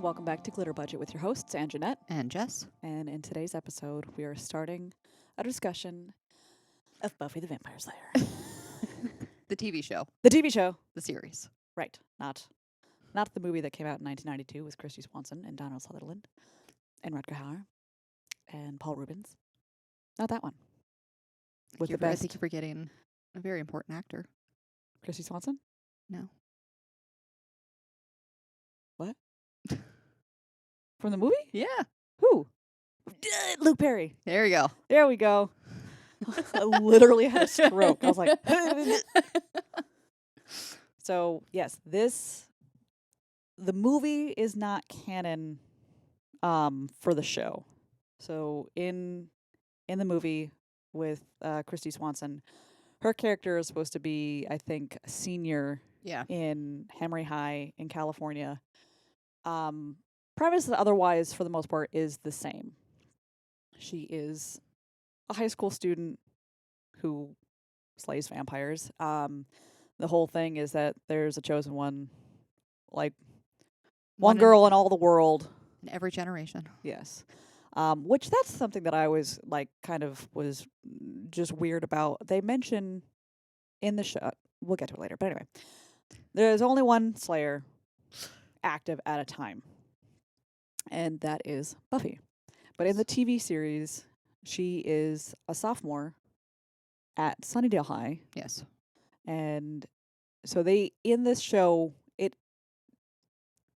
welcome back to Glitter Budget with your hosts, Ann Jeanette. And Jess. And in today's episode, we are starting a discussion of Buffy the Vampire Slayer. The TV show. The TV show. The series. Right. Not the movie that came out in 1992 with Christy Swanson and Donald Sutherland and Rutger Hauer and Paul Rubens. Not that one. With the I best think you're forgetting a very important actor. Christy Swanson? No. What? From the movie? Yeah. Who? Luke Perry. There you go. There we go. I literally had a stroke. I was like, so yes, the movie is not canon for the show. So in the movie with Christy Swanson, her character is supposed to be, I think, a senior in Emory High in California. Premise otherwise, for the most part, is the same. She is a high school student who slays vampires. The whole thing is that there's a chosen one, like one girl in all the world. In every generation. Yes. Which that's something that I was like kind of was just weird about. They mention in the show, we'll get to it later, but anyway, there's only one Slayer active at a time, and that is Buffy. But in the TV series, she is a sophomore at Sunnydale High. Yes. And so they, in this show,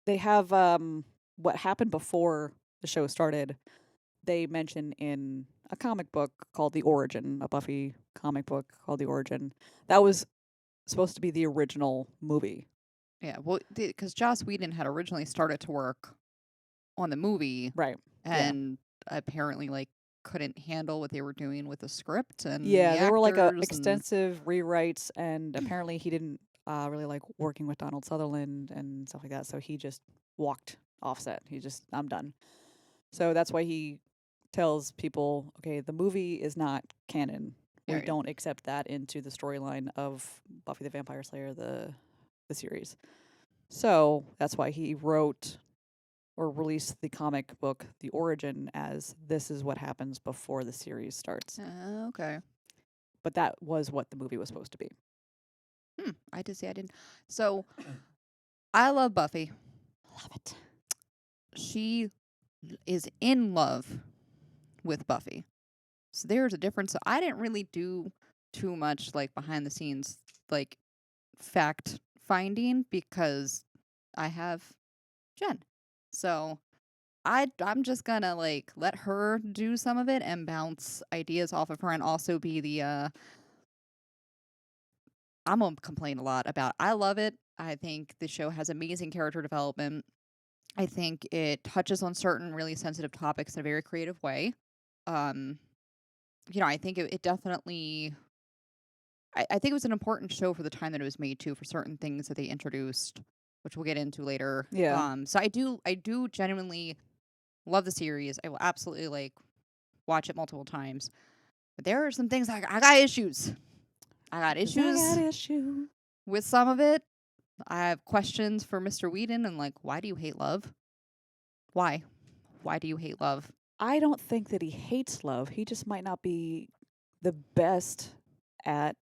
they have what happened before the show started. They mention in a comic book called The Origin, a Buffy comic book called The Origin. That was supposed to be the original movie. Yeah, well, because Joss Whedon had originally started to work on the movie. Right. And apparently, like, couldn't handle what they were doing with the script. And there were like extensive rewrites, and apparently he didn't really like working with Donald Sutherland and stuff like that, so he just walked off set. I'm done. So that's why he tells people, okay, the movie is not canon. We don't accept that into the storyline of Buffy the Vampire Slayer, the series. So that's why he wrote or released the comic book, The Origin, as this is what happens before the series starts. Okay. But that was what the movie was supposed to be. I did say I didn't. So, I love Buffy. Love it. She is in love with Buffy. So there's a difference. So I didn't really do too much like behind the scenes like fact finding because I have Jen. So I'm just gonna like let her do some of it and bounce ideas off of her and also be the I'm gonna complain a lot about. I love it. I think the show has amazing character development. I think it touches on certain really sensitive topics in a very creative way. I think it definitely. I think it was an important show for the time that it was made too, for certain things that they introduced, which we'll get into later. Yeah. So I do genuinely love the series. I will absolutely like watch it multiple times. But there are some things I got issues. I got issues with some of it. I have questions for Mr. Whedon and like, why do you hate love? Why? Why do you hate love? I don't think that he hates love. He just might not be the best at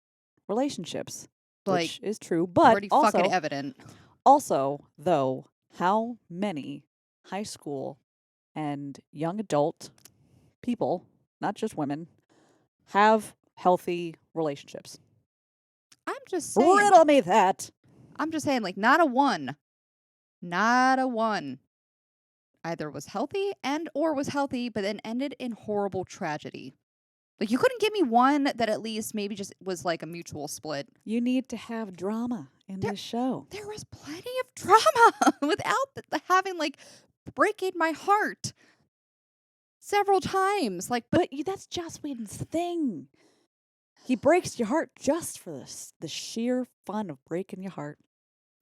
relationships, Like, which is true. But pretty fucking evident. Also, though, how many high school and young adult people, not just women, have healthy relationships? I'm just saying. Riddle me that. I'm just saying, like, not a one. Either was healthy or was healthy, but then ended in horrible tragedy. Like, you couldn't give me one that at least maybe just was like a mutual split. You need to have drama in this show. There was plenty of drama without having, like, breaking my heart several times. Like, but that's Joss Whedon's thing. He breaks your heart just for the sheer fun of breaking your heart.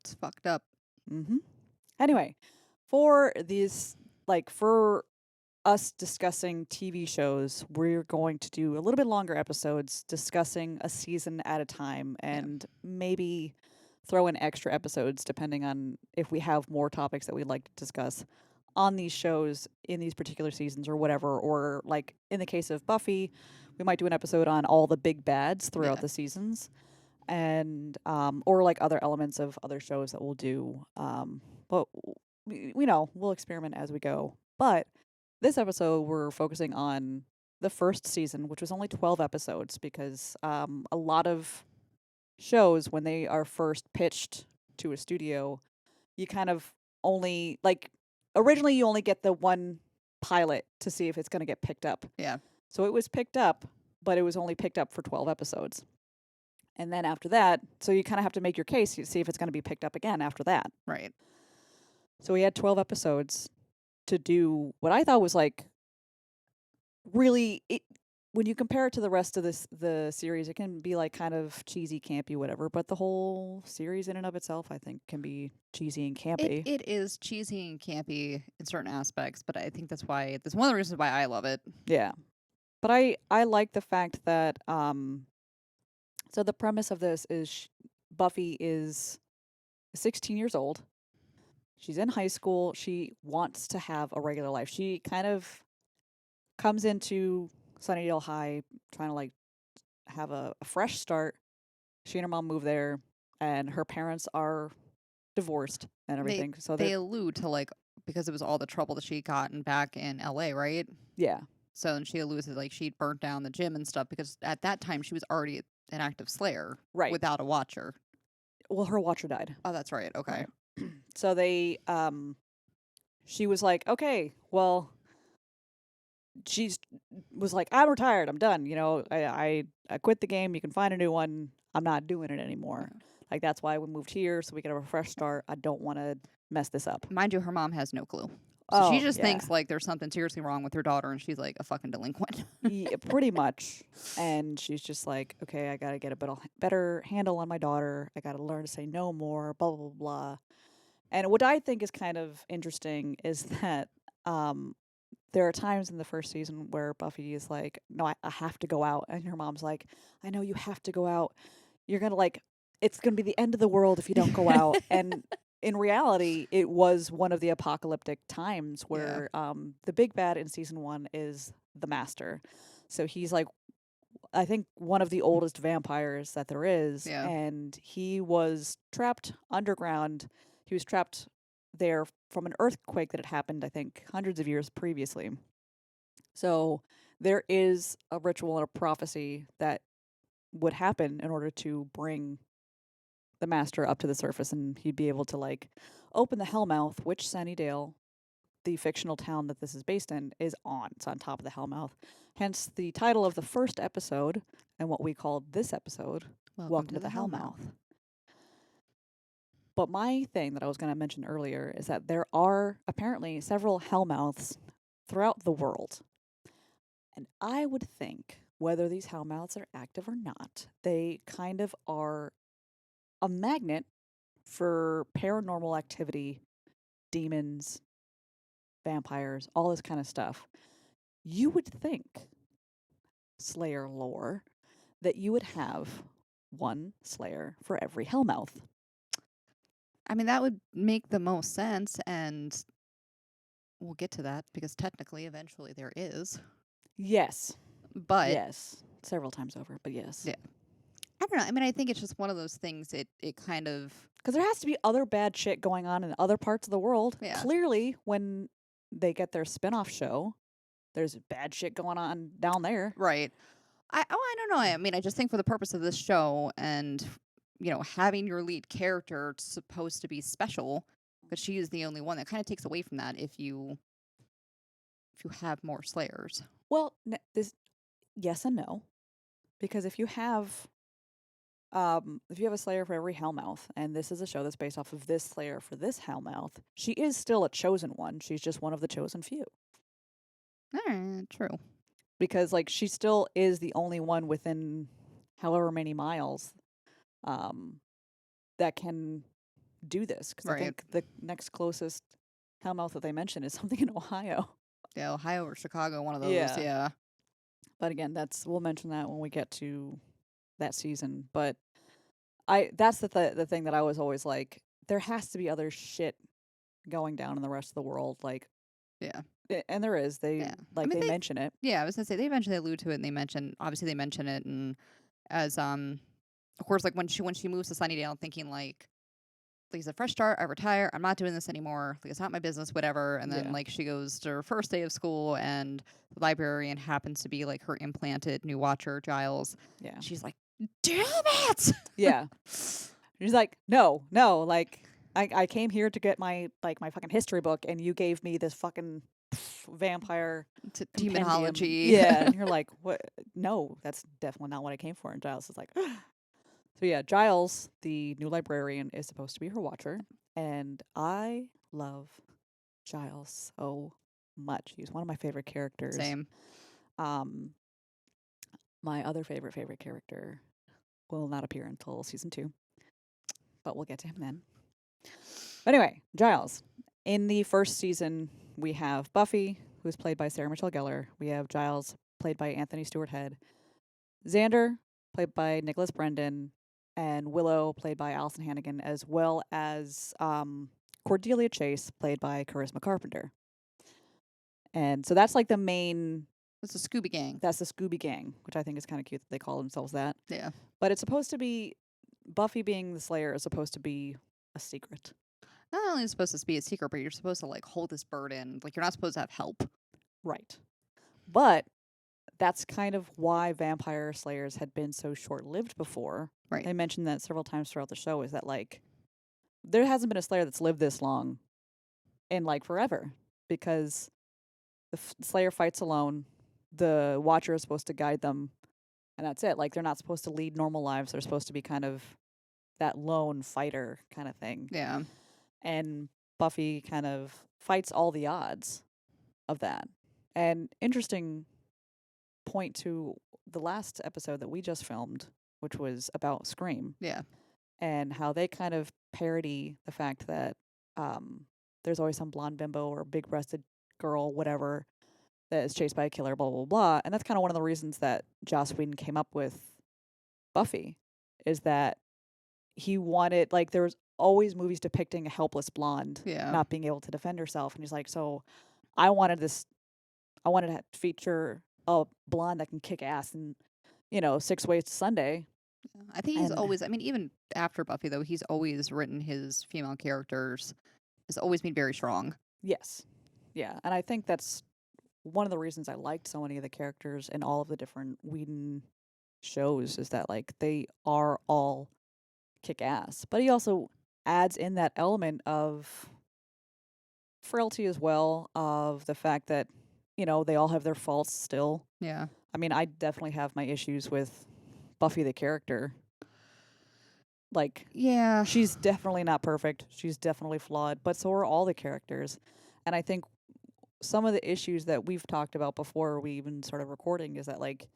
It's fucked up. Mm-hmm. Anyway, for us discussing TV shows, we're going to do a little bit longer episodes discussing a season at a time and maybe throw in extra episodes depending on if we have more topics that we'd like to discuss. on these shows in these particular seasons or whatever. Or like in the case of Buffy, we might do an episode on all the big bads throughout Yeah. the seasons, and or like other elements of other shows that we'll do. But we know we'll experiment as we go. But this episode, we're focusing on the first season, which was only 12 episodes, because a lot of shows, when they are first pitched to a studio, you kind of only, like, originally you only get the one pilot to see if it's going to get picked up. Yeah. So it was picked up, but it was only picked up for 12 episodes. And then after that, so you kind of have to make your case to see if it's going to be picked up again after that. Right. So we had 12 episodes to do what I thought was like really when you compare it to the rest of the series, it can be like kind of cheesy, campy, whatever. But the whole series in and of itself, I think, can be cheesy and campy. It is cheesy and campy in certain aspects, but I think that's one of the reasons why I love it. Yeah, but I like the fact that so the premise of this is Buffy is 16 years old. She's in high school. She wants to have a regular life. She kind of comes into Sunnydale High trying to like have a fresh start. She and her mom move there, and her parents are divorced and everything. So They allude to like because it was all the trouble that she gotten back in LA, right? yeah, So and she alludes to like she'd burnt down the gym and stuff because at that time she was already an active slayer right. without a watcher. Well, her watcher died. Oh, that's right. Okay. Right. So they she was like, okay, well, she's was like, I'm retired. I'm done. You know, I quit the game. You can find a new one. I'm not doing it anymore. Yeah. Like that's why we moved here so we could have a fresh start. I don't want to mess this up. Mind you, her mom has no clue. So she just yeah. thinks like there's something seriously wrong with her daughter and she's like a fucking delinquent. Yeah, pretty much. And she's just like, okay, I got to get a better handle on my daughter. I got to learn to say no more, blah, blah, blah. And what I think is kind of interesting is that there are times in the first season where Buffy is like, no, I have to go out. And her mom's like, I know you have to go out. You're going to like, it's going to be the end of the world if you don't go out. And in reality, it was one of the apocalyptic times where the big bad in season 1 is the Master. So he's like, I think one of the oldest vampires that there is. Yeah. And he was trapped underground. He was trapped there from an earthquake that had happened, I think, hundreds of years previously. So there is a ritual and a prophecy that would happen in order to bring the Master up to the surface, and he'd be able to like open the Hellmouth, which Sunnydale, the fictional town that this is based in, is on. It's on top of the Hellmouth. Hence the title of the first episode and what we called this episode, Welcome to the Hellmouth. But my thing that I was going to mention earlier is that there are apparently several Hellmouths throughout the world. And I would think, whether these Hellmouths are active or not, they kind of are a magnet for paranormal activity, demons, vampires, all this kind of stuff. You would think, Slayer lore, that you would have one Slayer for every Hellmouth. I mean, that would make the most sense, and we'll get to that because technically, eventually, there is. Yes. But yes. Several times over, but yes. Yeah. I don't know. I mean, I think it's just one of those things. It kind of because there has to be other bad shit going on in other parts of the world. Yeah. Clearly, when they get their spin-off show, there's bad shit going on down there. Right. I don't know. I mean, I just think for the purpose of this show and having your lead character supposed to be special because she is the only one that kind of takes away from that if you have more Slayers. Well, this yes and no, because if you have a Slayer for every Hellmouth, and this is a show that's based off of this Slayer for this Hellmouth, she is still a chosen one. She's just one of the chosen few. True. Because like she still is the only one within however many miles that can do this. Because I think the next closest Hellmouth that they mention is something in Ohio. Yeah, Ohio or Chicago, one of those. Yeah. But again, we'll mention that when we get to that season. But that's the thing that I was always like, there has to be other shit going down in the rest of the world. Like Yeah. And there is. They Yeah. I like mean, they mention it. yeah, I was gonna say they eventually allude to it, and obviously they mention it, and as of course, like when she moves to Sunnydale, thinking like it's a fresh start. I retire. I'm not doing this anymore. Like it's not my business, whatever. And then Yeah. like she goes to her first day of school, and the librarian happens to be like her implanted new watcher, Giles. Yeah. And she's like, "Damn it!" Yeah. She's like, no, like I came here to get my my fucking history book, and you gave me this fucking vampire To compendium. demonology. Yeah, and you're like, what? No, that's definitely not what I came for. And Giles is like, so yeah, Giles, the new librarian, is supposed to be her watcher, and I love Giles so much. He's one of my favorite characters. Same. My other favorite character will not appear until season 2, but we'll get to him then. But anyway, Giles. In the first season, we have Buffy, who's played by Sarah Michelle Gellar. We have Giles, played by Anthony Stewart Head. Xander, played by Nicholas Brendan. And Willow, played by Allison Hannigan, as well as Cordelia Chase, played by Charisma Carpenter. And so that's like the main... It's a Scooby Gang. That's the Scooby Gang, which I think is kind of cute that they call themselves that. Yeah. But it's supposed to be... Buffy being the Slayer is supposed to be a secret. Not only is it supposed to be a secret, but you're supposed to like hold this burden. Like you're not supposed to have help. Right. But that's kind of why vampire slayers had been so short-lived before. Right. I mentioned that several times throughout the show, is that like there hasn't been a slayer that's lived this long in like forever, because the slayer fights alone, the watcher is supposed to guide them, and that's it. Like they're not supposed to lead normal lives. They're supposed to be kind of that lone fighter kind of thing. Yeah. And Buffy kind of fights all the odds of that. And interesting point to the last episode that we just filmed, which was about Scream. Yeah. And how they kind of parody the fact that there's always some blonde bimbo or big-breasted girl, whatever, that is chased by a killer, blah, blah, blah. And that's kind of one of the reasons that Joss Whedon came up with Buffy, is that he wanted, like, there was always movies depicting a helpless blonde not being able to defend herself. And he's like, so I wanted to feature a blonde that can kick ass in, 6 Ways to Sunday. I think he's always, I mean, even after Buffy, though, he's always written his female characters, has always been very strong. Yes. Yeah. And I think that's one of the reasons I liked so many of the characters in all of the different Whedon shows, is that, like, they are all kick ass. But he also adds in that element of frailty as well, of the fact that, they all have their faults still. Yeah. I mean, I definitely have my issues with Buffy the character. Like, yeah, she's definitely not perfect. She's definitely flawed, but so are all the characters. And I think some of the issues that we've talked about before we even started recording is that, like,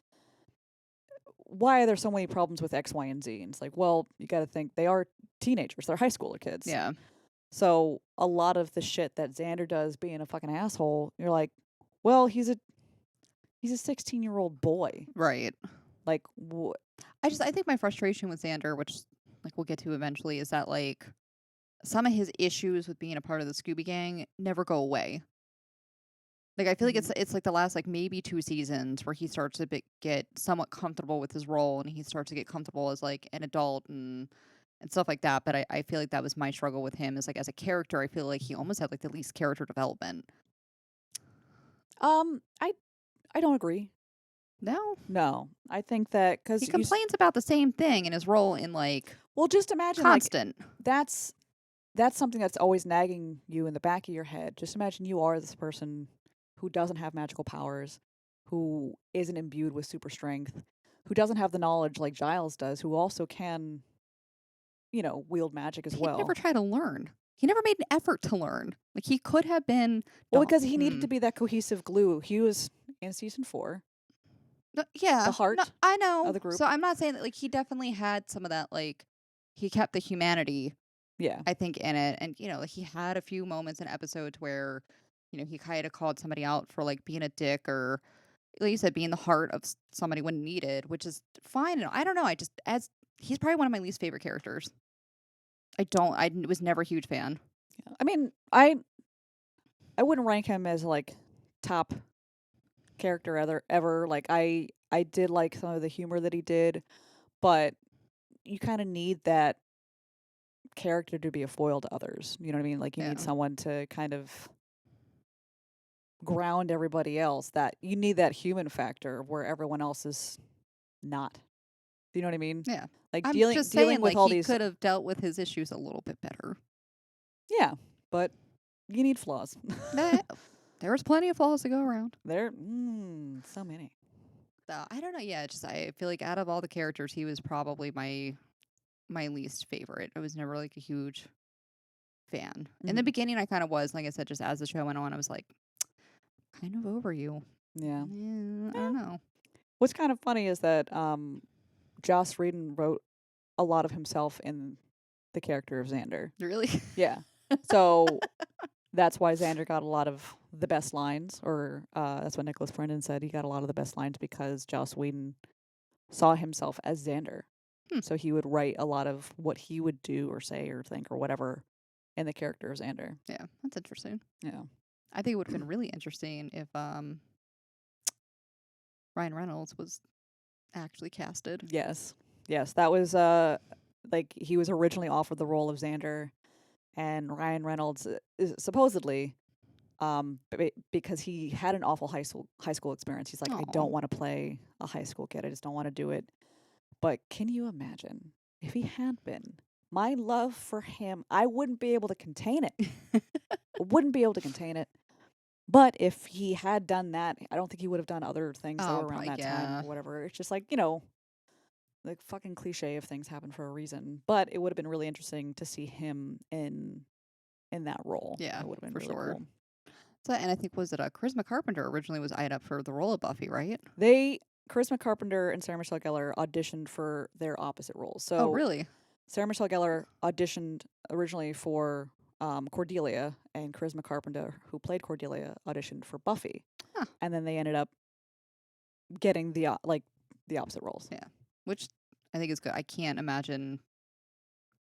why are there so many problems with X, Y, and Z? And it's like, well, you got to think they are teenagers. They're high schooler kids. Yeah. So a lot of the shit that Xander does, being a fucking asshole, you're like, well, he's a 16-year-old boy. Right. Like, I think my frustration with Xander, which like we'll get to eventually, is that like some of his issues with being a part of the Scooby Gang never go away. Like I feel like it's like the last like maybe 2 seasons where he starts to get somewhat comfortable with his role, and he starts to get comfortable as like an adult and stuff like that. But I feel like that was my struggle with him, is like as a character, I feel like he almost had like the least character development. I don't agree. No, I think that because he complains about the same thing in his role in like, well, just imagine constant. Like, that's something that's always nagging you in the back of your head. Just imagine you are this person who doesn't have magical powers, who isn't imbued with super strength, who doesn't have the knowledge like Giles does, who also can, wield magic as well. He never tried to learn. He never made an effort to learn. Like he could have been. Well, because he needed to be that cohesive glue. He was in season 4. Yeah, the heart I know of the group. So I'm not saying that like he definitely had some of that, like he kept the humanity. Yeah, I think in it, and like he had a few moments in episodes where he kind of called somebody out for like being a dick, or like you said, being the heart of somebody when needed, which is fine. And I don't know. He's probably one of my least favorite characters. I was never a huge fan. yeah. I mean, I I wouldn't rank him as like top character ever. Like I did like some of the humor that he did, but you kind of need that character to be a foil to others. You know what I mean? Like you Yeah. need someone to kind of ground everybody else. That you need that human factor where everyone else is not. Do you know what I mean? Yeah. Like I'm just dealing saying, with like, all he these. could have dealt with his issues a little bit better. Yeah, but you need flaws. Nah, there was plenty of flaws to go around. There, so many. So I don't know. Yeah, just I feel like out of all the characters, he was probably my least favorite. I was never like a huge fan. In the Mhm. beginning, I kind of was. Like I said, just as the show went on, I was like, kind of over you. Yeah. Yeah, I don't know. What's kind of funny is that Joss Whedon wrote a lot of himself in the character of Xander. Really? Yeah. So that's why Xander got a lot of the best lines, or that's what Nicholas Brendan said. He got a lot of the best lines because Joss Whedon saw himself as Xander. Hmm. So he would write a lot of what he would do or say or think or whatever in the character of Xander. Yeah, that's interesting. Yeah. I think it would have been really interesting if Ryan Reynolds was actually casted. Yes. Yes. That was like he was originally offered the role of Xander, and Ryan Reynolds is supposedly because he had an awful high school experience. He's like, I Aw. don't want to play a high school kid. I just don't want to do it. But can you imagine if he had been? My love for him, I wouldn't be able to contain it. Wouldn't be able to contain it. But if he had done that, I don't think he would have done other things that Oh, were around probably, that time yeah. or whatever. It's just like, the fucking cliche of things happen for a reason. But it would have been really interesting to see him in that role. Yeah, It would have been for really sure. cool. So, and I think was it Charisma Carpenter originally was eyed up for the role of Buffy, right? Charisma Carpenter and Sarah Michelle Gellar auditioned for their opposite roles. Oh, So really? Sarah Michelle Gellar auditioned originally for Cordelia, and Charisma Carpenter, who played Cordelia, auditioned for Buffy. Huh. And then they ended up getting the opposite roles. Yeah, which I think is good. I can't imagine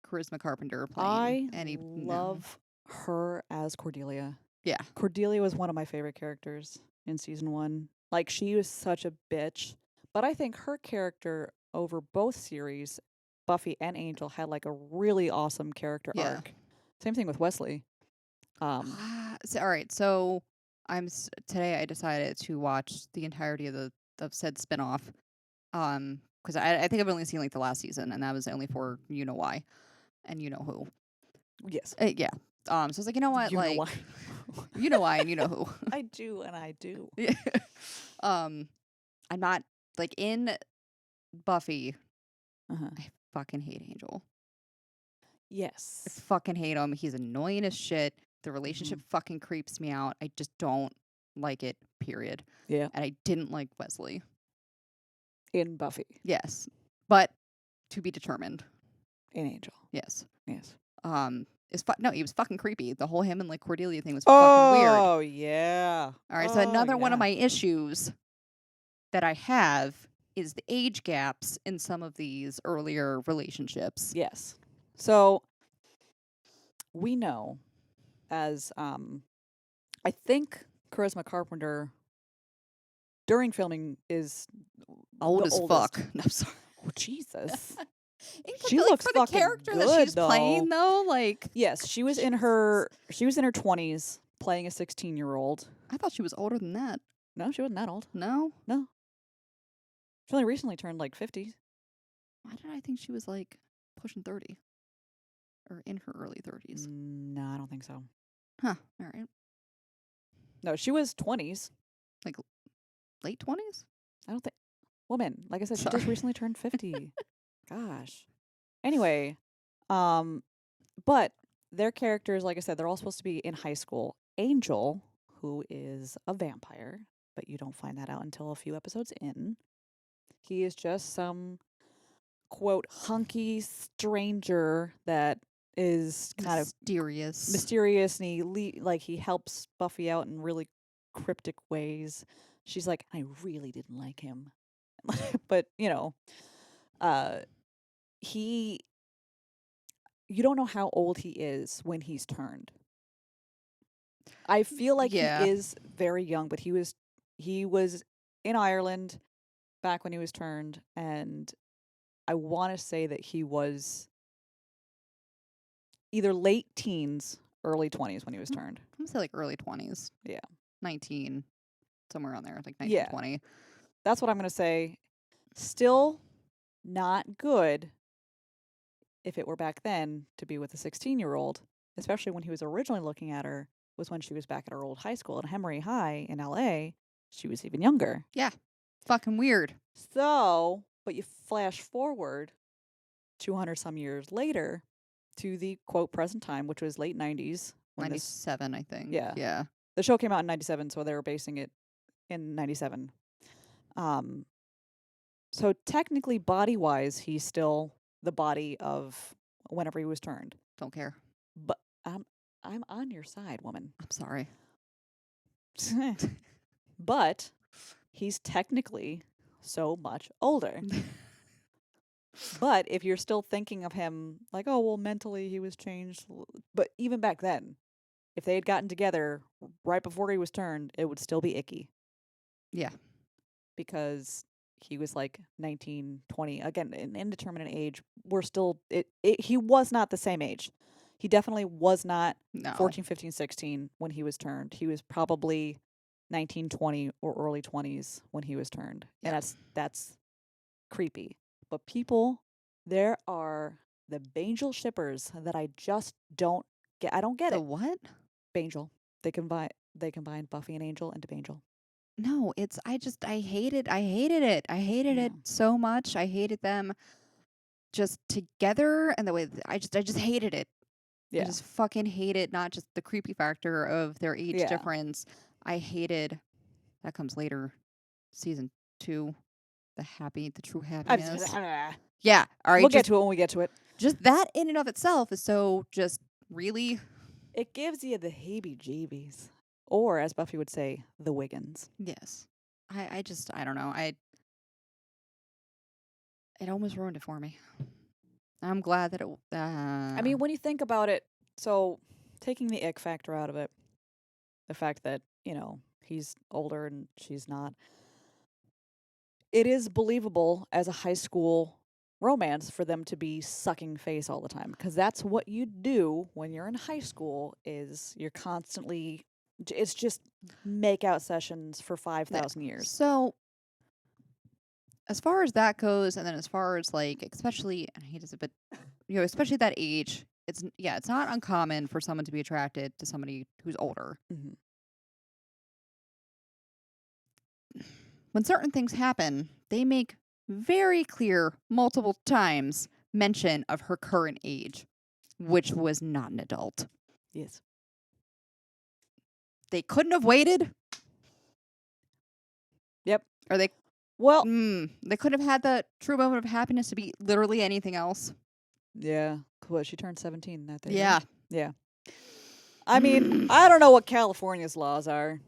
Charisma Carpenter playing I any. love her as Cordelia. Yeah. Cordelia was one of my favorite characters in season 1. Like, she was such a bitch, but I think her character over both series, Buffy and Angel, had like a really awesome character Yeah. arc. Same thing with Wesley. So, all right. So today I decided to watch the entirety of said spinoff. Because I think I've only seen like the last season, and that was only for you know why, and you know who. Yes. Yeah. So I was like, you know what, You know like, why. you know why, and you know who. I do, and I do. Yeah. I'm not like in Buffy. Uh-huh. I fucking hate Angel. I Yes. fucking hate him. He's annoying as shit. The relationship fucking creeps me out. I just don't like it, period. Yeah. And I didn't like Wesley. In Buffy. Yes. But to be determined. In Angel. Yes. Yes. No, he was fucking creepy. The whole him and like Cordelia thing was fucking weird. Oh, yeah. All right, so another one of my issues that I have is the age gaps in some of these earlier relationships. Yes. So we know as I think Charisma Carpenter during filming is Old the as oldest. fuck. No, I'm sorry. Oh, Jesus. She looks for the fucking character that good, she's playing though. Like, Yes, she was in her 20s playing a 16-year-old. I thought she was older than that. No, she wasn't that old. No, She only recently turned like 50. why did I think she was like pushing 30 or in her early 30s? No, I don't think so. Huh. All right. No, she was 20s. Late 20s? I don't think. Woman, like I said, she Sorry. just recently turned 50. Gosh. Anyway, but their characters, like I said, they're all supposed to be in high school. Angel, who is a vampire, but you don't find that out until a few episodes in. He is just some quote hunky stranger that is kind of mysterious, and he helps Buffy out in really cryptic ways. She's like, I really didn't like him. But, you don't know how old he is when he's turned. I feel like Yeah. he is very young, but he was in Ireland back when he was turned, and I want to say that he was either late teens, early 20s when he was Mm. turned. I'm gonna say like early 20s. Yeah. 19, somewhere around there, like 19, Yeah. 20. That's what I'm going to say. Still not good if it were back then to be with a 16-year-old, especially when he was originally looking at her, was when she was back at her old high school at Emory High in LA. She was even younger. Yeah. Fucking weird. So, but you flash forward 200 some years later to the quote present time, which was late 90s when this 97, I think. Yeah. Yeah. the show came out in 97, so they were basing it in 97. So technically body-wise, he's still the body of whenever he was turned. Don't care. But I'm on your side, woman. I'm sorry. But he's technically so much older. But if you're still thinking of him like, oh, well, mentally he was changed. But even back then, if they had gotten together right before he was turned, it would still be icky. Yeah. Because he was like 19, 20. Again, an indeterminate age. We're still, he was not the same age. He definitely was not No. 14, 15, 16 when he was turned. He was probably 19, 20 or early 20s when he was turned. Yeah. And that's creepy. But people, there are the Bangel shippers that I just don't get. I don't get The it. what? Bangel. They combine Buffy and Angel into Bangel. No, I hated it. I hated it Yeah. so much. I hated them just together and the way I just hated it. I Yeah. just fucking hated not just the creepy factor of their age Yeah. difference. I hated that comes later, season 2, the true happiness. Yeah, all right. We'll get to it when we get to it. Just that in and of itself is so just really. It gives you the heebie-jeebies. Or, as Buffy would say, the Wiggins. Yes, I don't know. It almost ruined it for me. I'm glad that it. I mean, when you think about it, so taking the ick factor out of it, the fact that, he's older and she's not, it is believable as a high school romance for them to be sucking face all the time. Because that's what you do when you're in high school is you're constantly, it's just make out sessions for 5,000 years. So, as far as that goes, and then as far as like, especially, I hate this, but especially that age, it's not uncommon for someone to be attracted to somebody who's older. Mm-hmm. When certain things happen, they make very clear multiple times mention of her current age, which was not an adult. Yes. They couldn't have waited. Yep. Or they couldn't have had the true moment of happiness to be literally anything else. Yeah. What, she turned 17 that day. Yeah. Right? Yeah. I mean, I don't know what California's laws are,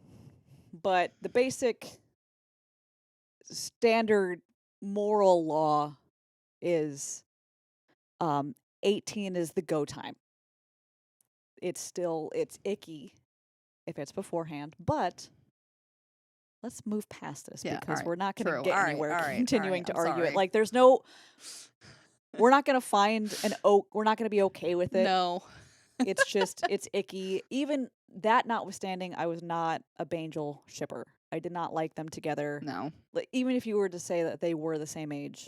but the basic standard moral law is 18 is the go time. It's icky if it's beforehand, but let's move past this because we're not going to get anywhere continuing to argue it. Like there's no we're not going to find we're not going to be okay with it. No. It's just it's icky. Even that notwithstanding, I was not a Bangel shipper. I did not like them together. No. Like, even if you were to say that they were the same age,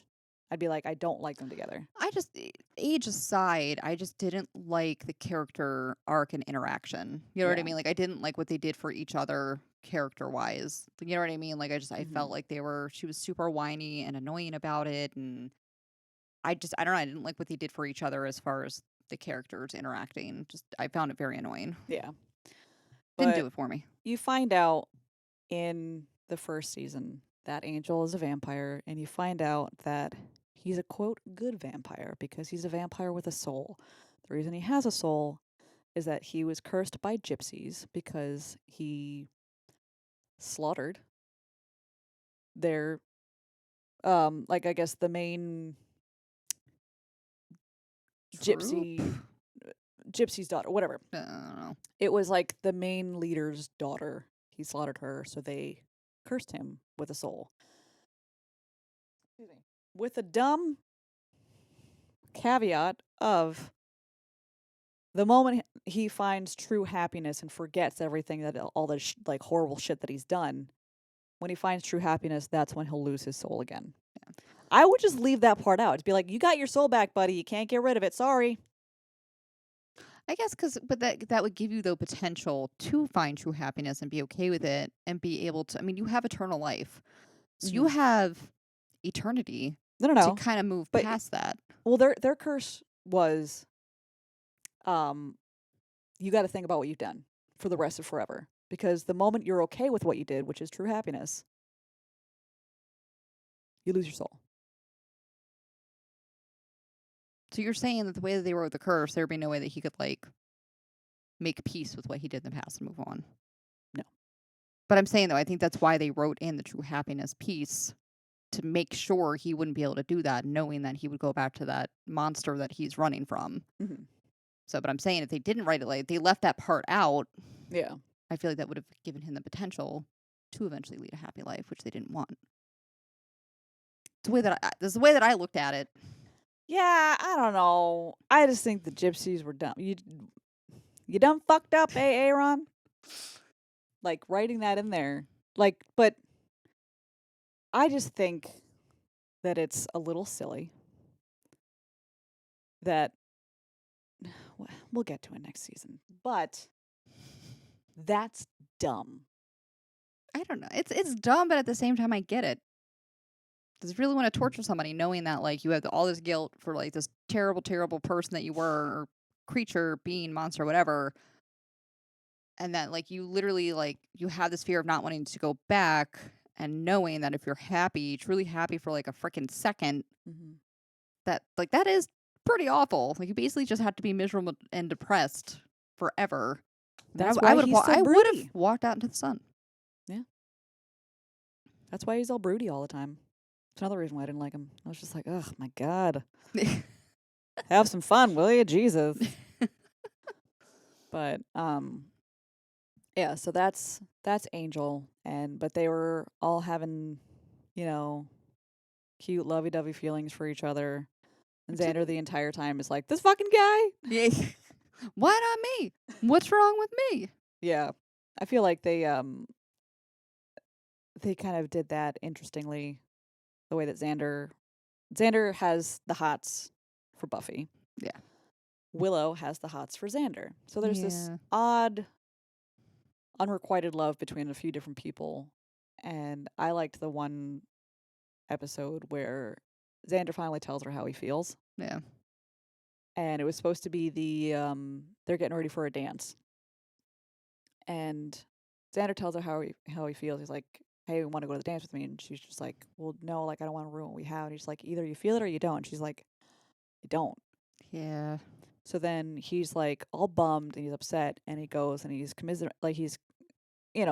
I'd be like, I don't like them together. Age aside, I just didn't like the character arc and interaction. You know what I mean? Like, I didn't like what they did for each other character-wise. You know what I mean? Like, I felt like she was super whiny and annoying about it. And I don't know, I didn't like what they did for each other as far as the characters interacting. I found it very annoying. Yeah. Didn't do it for me. You find out in the first season that Angel is a vampire, and you find out that he's a, quote, good vampire because he's a vampire with a soul. The reason he has a soul is that he was cursed by gypsies because he slaughtered their, I guess the main gypsy Gypsy's daughter, whatever. I don't know. It was like the main leader's daughter. He slaughtered her, so they cursed him with a soul. Excuse me. With a dumb caveat of the moment he finds true happiness and forgets everything that all the like horrible shit that he's done, when he finds true happiness, that's when he'll lose his soul again. Yeah. I would just leave that part out. To be like, you got your soul back, buddy. You can't get rid of it. Sorry. I guess but that would give you the potential to find true happiness and be okay with it and be able to. I mean, you have eternal life, so you have eternity No, to kind of move But- past that. Well, their curse was, you got to think about what you've done for the rest of forever. Because the moment you're okay with what you did, which is true happiness, you lose your soul. So you're saying that the way that they wrote the curse, there'd be no way that he could like make peace with what he did in the past and move on. No. But I'm saying though, I think that's why they wrote in the true happiness piece to make sure he wouldn't be able to do that, knowing that he would go back to that monster that he's running from. Mm-hmm. So, but I'm saying if they didn't write it like they left that part out, Yeah. I feel like that would have given him the potential to eventually lead a happy life, which they didn't want. It's the way that this is the way that I looked at it. Yeah, I don't know. I just think the gypsies were dumb. You done fucked up, Aaron? Like, writing that in there. Like, but I just think that it's a little silly that we'll get to it next season. But that's dumb. I don't know. It's dumb, but at the same time, I get it. Does really want to torture somebody knowing that like you have all this guilt for like this terrible, terrible person that you were, or creature, being, monster, whatever, and that like you literally like you have this fear of not wanting to go back, and knowing that if you're happy, truly happy for like a freaking second, Mm-hmm. that like that is pretty awful. Like you basically just have to be miserable and depressed forever. That's I why would he's so I would broody. have walked out into the sun. That's why he's all broody all the time. It's another reason why I didn't like him. I was just like, oh my God. Have some fun, will you? Jesus. But yeah, so that's Angel, but they were all having, cute lovey-dovey feelings for each other. And Xander the entire time is like, this fucking guy. Yeah. Why not me? What's wrong with me? Yeah. I feel like they kind of did that interestingly, the way that Xander has the hots for Buffy. Yeah. Willow has the hots for Xander. So there's this Yeah. odd unrequited love between a few different people. And I liked the one episode where Xander finally tells her how he feels. Yeah. And it was supposed to be they're getting ready for a dance. And Xander tells her how he feels. He's like, hey, we want to go to the dance with me. And she's just like, well, no, like, I don't want to ruin what we have. And he's like, either you feel it or you don't. And she's like, I don't. Yeah. So then he's like all bummed and he's upset, and he goes and he's he's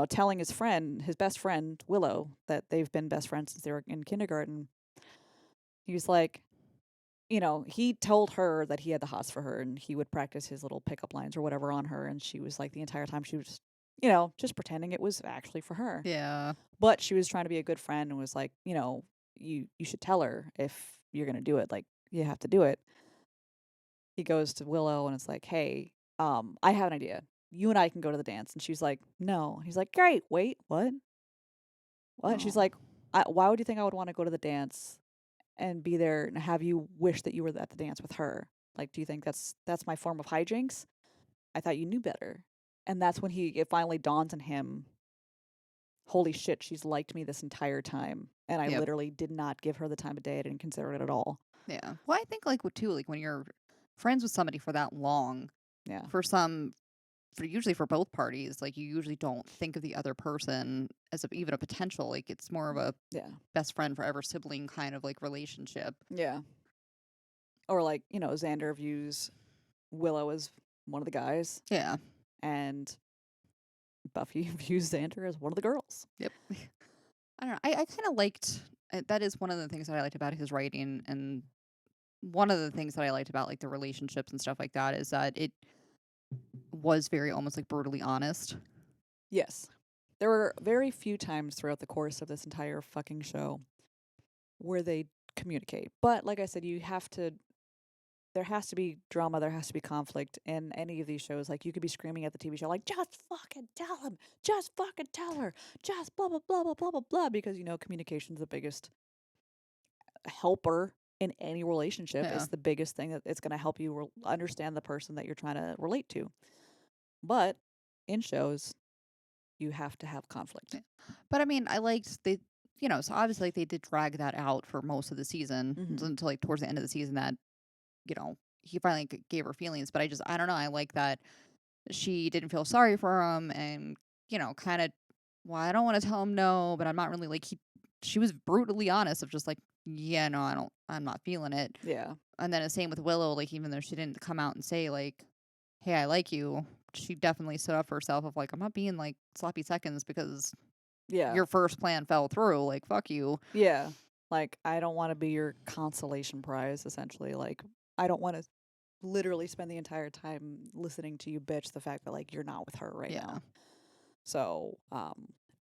telling his best friend Willow, that they've been best friends since they were in kindergarten. He was like, he told her that he had the hots for her and he would practice his little pickup lines or whatever on her, and she was like, the entire time she was just pretending it was actually for her. Yeah. But she was trying to be a good friend and was like, you should tell her if you're going to do it, like, you have to do it. He goes to Willow and it's like, hey, I have an idea. You and I can go to the dance. And she's like, no. He's like, great. Wait, what? What? Oh. She's like, why would you think I would want to go to the dance and be there and have you wish that you were at the dance with her? Like, do you think that's my form of hijinks? I thought you knew better. And that's when it finally dawns on him, holy shit, she's liked me this entire time. And I literally did not give her the time of day. I didn't consider it at all. Yeah. Well, I think like when you're friends with somebody for that long, Yeah. usually for both parties, like you usually don't think of the other person as even a potential. Like it's more of a best friend forever sibling kind of like relationship. Yeah. Or like, Xander views Willow as one of the guys. Yeah. And Buffy views Xander as one of the girls. Yep. I don't know. I kind of liked that is one of the things that I liked about his writing, and one of the things that I liked about like the relationships and stuff like that is that was very almost like brutally honest. Yes. There were very few times throughout the course of this entire fucking show where they communicate. But like I said, there has to be drama, there has to be conflict in any of these shows. Like, you could be screaming at the TV show, like, just fucking tell him, just fucking tell her, just blah, blah, blah, blah, blah, blah, blah, because, communication's the biggest helper in any relationship. Yeah. It's the biggest thing that it's going to help you understand the person that you're trying to relate to. But in shows, you have to have conflict. Yeah. But I mean, I liked so obviously like, they did drag that out for most of the season until like towards the end of the season that, he finally gave her feelings. But I don't know. I like that she didn't feel sorry for him and, kind of, well, I don't want to tell him no, but I'm not really like, she was brutally honest of just like, yeah, no, I'm not feeling it. Yeah. And then the same with Willow, like, even though she didn't come out and say, like, hey, I like you, she definitely stood up for herself of, like, I'm not being, like, sloppy seconds because Yeah. your first plan fell through. Like, fuck you. Yeah. Like, I don't want to be your consolation prize, essentially. Like, I don't want to literally spend the entire time listening to you bitch the fact that, like, you're not with her right Yeah. now. So,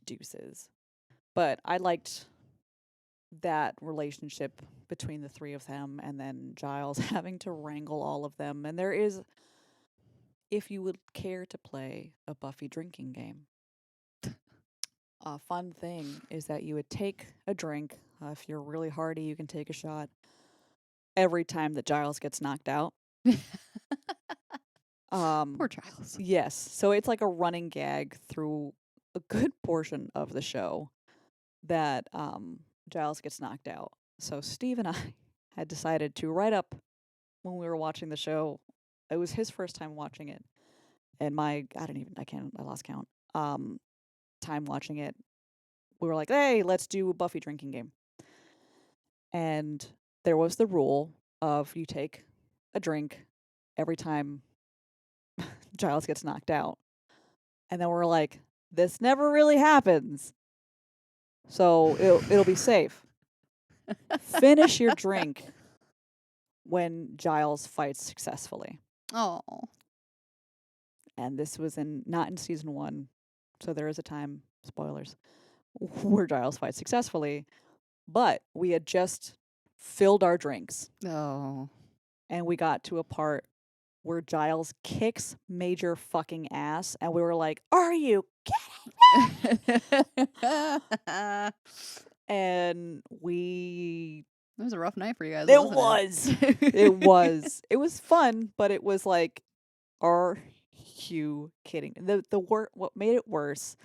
deuces. But I liked that relationship between the three of them, and then Giles having to wrangle all of them. And there is, if you would care to play a Buffy drinking game, a fun thing is that you would take a drink. If you're really hardy, you can take a shot every time that Giles gets knocked out. Poor Giles. Yes. So it's like a running gag through a good portion of the show that Giles gets knocked out. So Steve and I had decided to write up when we were watching the show. It was his first time watching it, and I lost count. Time watching it, we were like, hey, let's do a Buffy drinking game. And there was the rule of you take a drink every time Giles gets knocked out. And then we're like, this never really happens. So it'll be safe. Finish your drink when Giles fights successfully. Oh. And this was not in season 1. So there is a time, spoilers, where Giles fights successfully. But we had just filled our drinks. Oh. And we got to a part where Giles kicks major fucking ass. And we were like, are you kidding me? And It was a rough night for you guys. It wasn't was. It? It was. It was fun, but it was like, are you kidding? What made it worse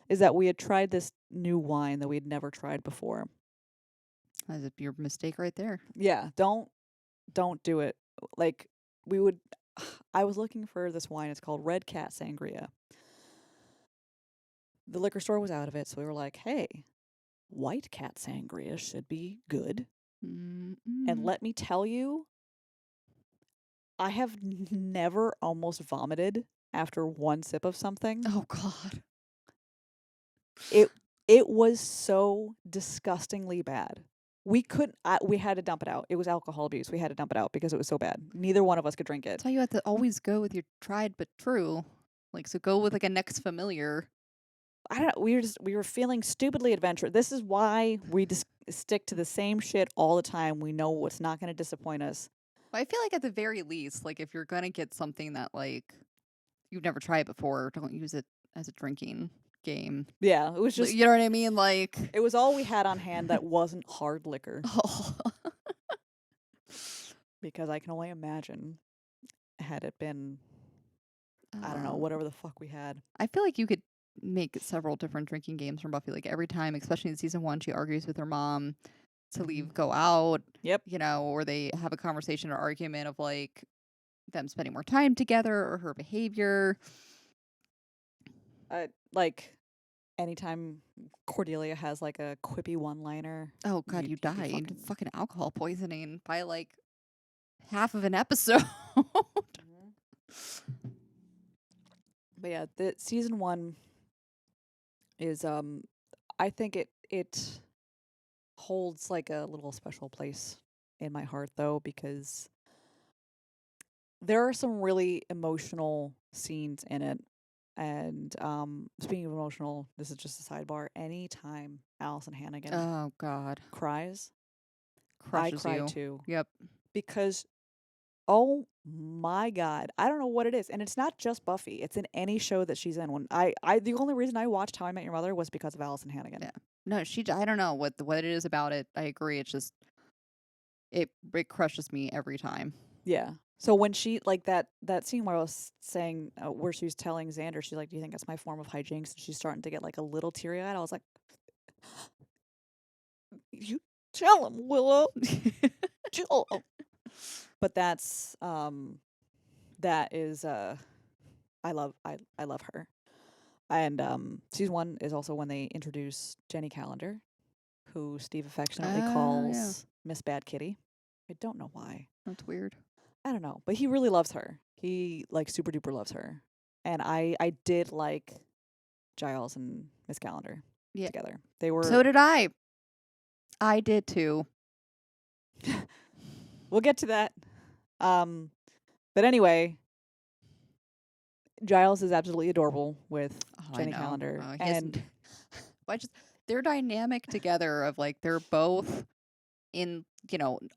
is that we had tried this new wine that we had never tried before. That's your mistake right there. Yeah, don't do it. Like, I was looking for this wine. It's called Red Cat Sangria. The liquor store was out of it, so we were like, hey, White Cat Sangria should be good. And let me tell you, I have never almost vomited after one sip of something. Oh God. It was so disgustingly bad. We had to dump it out. It was alcohol abuse. We had to dump it out because it was so bad. Neither one of us could drink it. That's why you have to always go with your tried but true. Like, so go with like a next familiar. I don't know. We were feeling stupidly adventurous. This is why we just stick to the same shit all the time. We know what's not going to disappoint us. But I feel like at the very least, like if you're gonna get something that like you've never tried before, don't use it as a drinking game. Yeah, it was just, you know what I mean? Like, it was all we had on hand that wasn't hard liquor. oh. Because I can only imagine had it been, I don't know, whatever the fuck we had. I feel like you could make several different drinking games from Buffy. Like every time, especially in season 1, she argues with her mom to go out. Yep. Or they have a conversation or argument of like them spending more time together or her behavior. Like anytime Cordelia has like a quippy one-liner. Oh God, you died. Fucking alcohol poisoning by like half of an episode. But yeah, the season 1 is I think it holds like a little special place in my heart though, because there are some really emotional scenes in it. And speaking of emotional, this is just a sidebar. Anytime Allison Hannigan Oh God, cries, I crushes cry you. too. Yep. Because, oh my God, I don't know what it is. And it's not just Buffy, it's in any show that she's in. The only reason I watched How I Met Your Mother was because of Allison Hannigan. Yeah. No, I don't know what it is about it. I agree. It's just it crushes me every time. Yeah. So when she like that scene where I was saying where she was telling Xander, she's like, "Do you think that's my form of hijinks?" And she's starting to get like a little teary eyed. I was like, "You tell him, Willow, tell him." But that is I love her. And season 1 is also when they introduce Jenny Calendar, who Steve affectionately Oh yeah, calls Miss Bad Kitty. I don't know why. that's weird. I don't know, but he really loves her. He like super duper loves her. And I did like Giles and Miss Calendar Yeah. together. They were So did I. I did too. we'll get to that. But anyway, Giles is absolutely adorable with Oh, I Jenny know. Calendar. He hasn't. And I just their dynamic together of like they're both in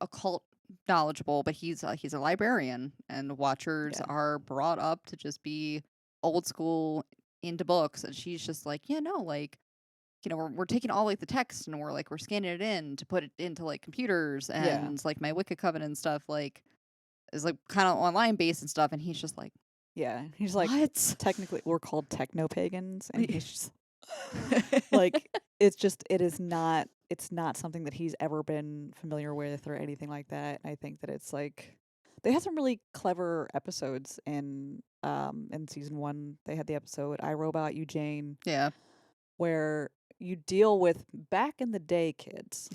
occult knowledgeable, but he's a librarian, and watchers yeah. are brought up to just be old school into books, and she's just like, yeah, no, like we're taking all like the text and we're scanning it in to put it into like computers, Yeah. and like my Wicca covenant stuff like is like kind of online based and stuff, and he's just like, Yeah. He's like, what? technically we're called techno pagans, and he's just like it's not something that he's ever been familiar with or anything like that. I think that it's like they had some really clever episodes in season 1. They had the episode I Robot You Jane, Yeah. where you deal with back in the day, kids.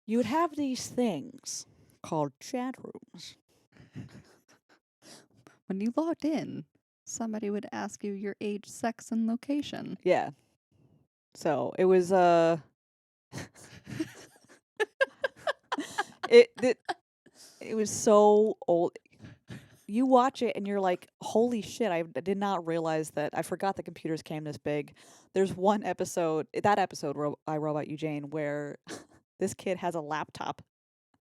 You would have these things called chat rooms. When you logged in, somebody would ask you your age, sex, and location. Yeah. So it was it it was so old. You watch it and you're like, holy shit, I did not realize that. I forgot the computers came this big. There's one episode, that episode, I Robot You Jane, where this kid has a laptop.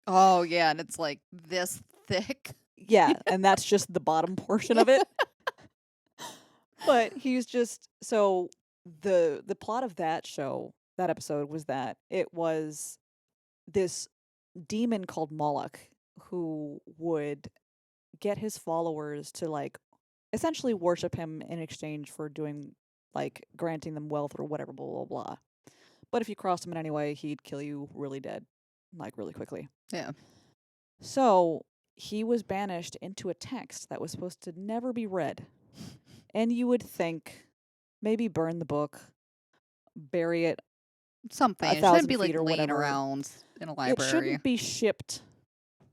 Oh yeah, and it's like this thick. Yeah, and that's just the bottom portion of it. But he's just so the plot of that show, that episode was that it was this demon called Moloch who would get his followers to like essentially worship him in exchange for doing like granting them wealth or whatever, blah blah blah. But if you crossed him in any way, he'd kill you really dead, like really quickly. Yeah. So he was banished into a text that was supposed to never be read. And you would think maybe burn the book, bury it Something. a It shouldn't thousand be like feet or laying whatever. around in a It library. shouldn't be shipped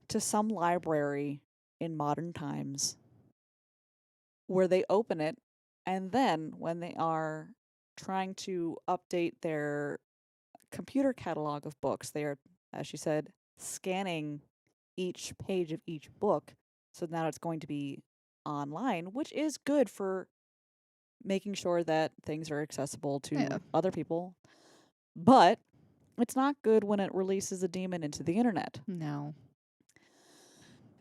to some library in modern times where they open it, and then when they are trying to update their computer catalog of books, they are, as she said, scanning each page of each book. So now it's going to be online, which is good for making sure that things are accessible to Yeah. other people. But it's not good when it releases a demon into the internet. No.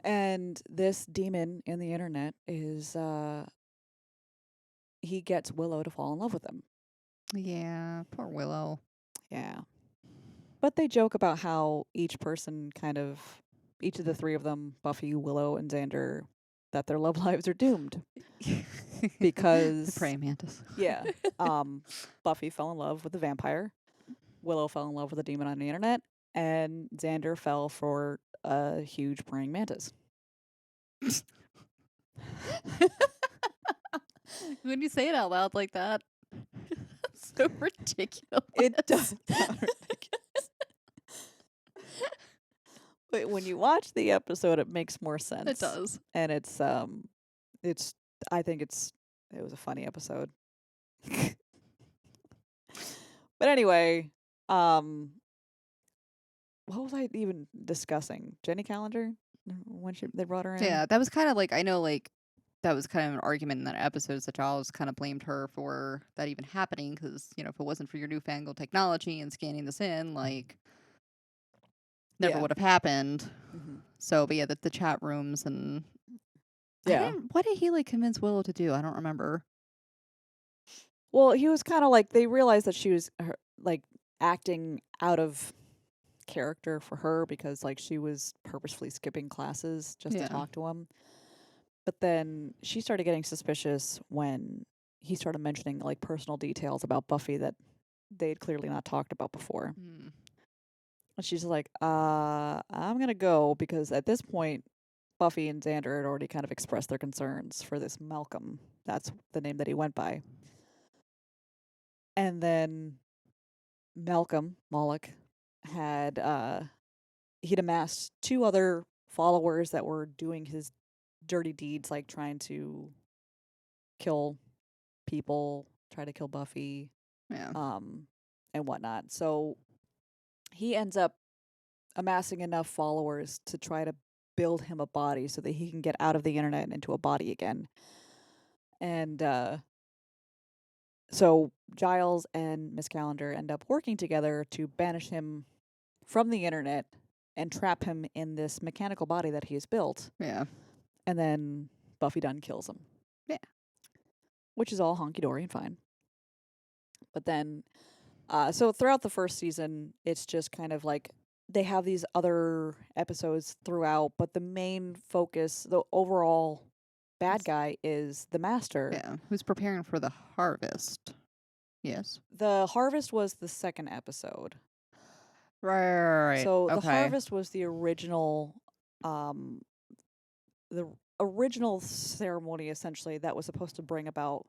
And this demon in the internet is he gets Willow to fall in love with him. Yeah. Poor Willow. Yeah. But they joke about how each of the three of them, Buffy, Willow, and Xander, that their love lives are doomed. Because the praying mantis. yeah, Buffy fell in love with the vampire, Willow fell in love with a demon on the internet, and Xander fell for a huge praying mantis. When you say it out loud like that, it's so ridiculous. It does sound ridiculous. But when you watch the episode, it makes more sense. It does. And it's I think it was a funny episode. But anyway, what was I even discussing? Jenny Calendar? when they brought her in. Yeah, that was kind of like, I know, like, that was kind of an argument in that episode that Giles kind of blamed her for that even happening because, you know, if it wasn't for your newfangled technology and scanning this in, like, never Yeah. would have happened. hmm So, but yeah, the chat rooms and Yeah. what did he like convince Willow to do? I don't remember. Well, he was kind of like they realized that she was like acting out of character for her because like she was purposefully skipping classes just to Yeah. talk to him. But then she started getting suspicious when he started mentioning like personal details about Buffy that they had clearly not talked about before. Hmm. And she's like, I'm gonna go because at this point Buffy and Xander had already kind of expressed their concerns for this Malcolm. That's the name that he went by. And then Malcolm, Moloch, had he'd amassed 2 other followers that were doing his dirty deeds, like trying to kill people, try to kill Buffy, Yeah. and whatnot. So he ends up amassing enough followers to try to build him a body so that he can get out of the internet and into a body again. And so Giles and Miss Calendar end up working together to banish him from the internet and trap him in this mechanical body that he has built. Yeah. And then Buffy Dunn kills him. Yeah. Which is all honky dory and fine. But then, so throughout the first season, it's just kind of like they have these other episodes throughout, but the main focus, the overall bad guy is the Master. Yeah. Who's preparing for the harvest? Yes. The Harvest was the second episode. Right. So the Okay. Harvest was the original ceremony essentially that was supposed to bring about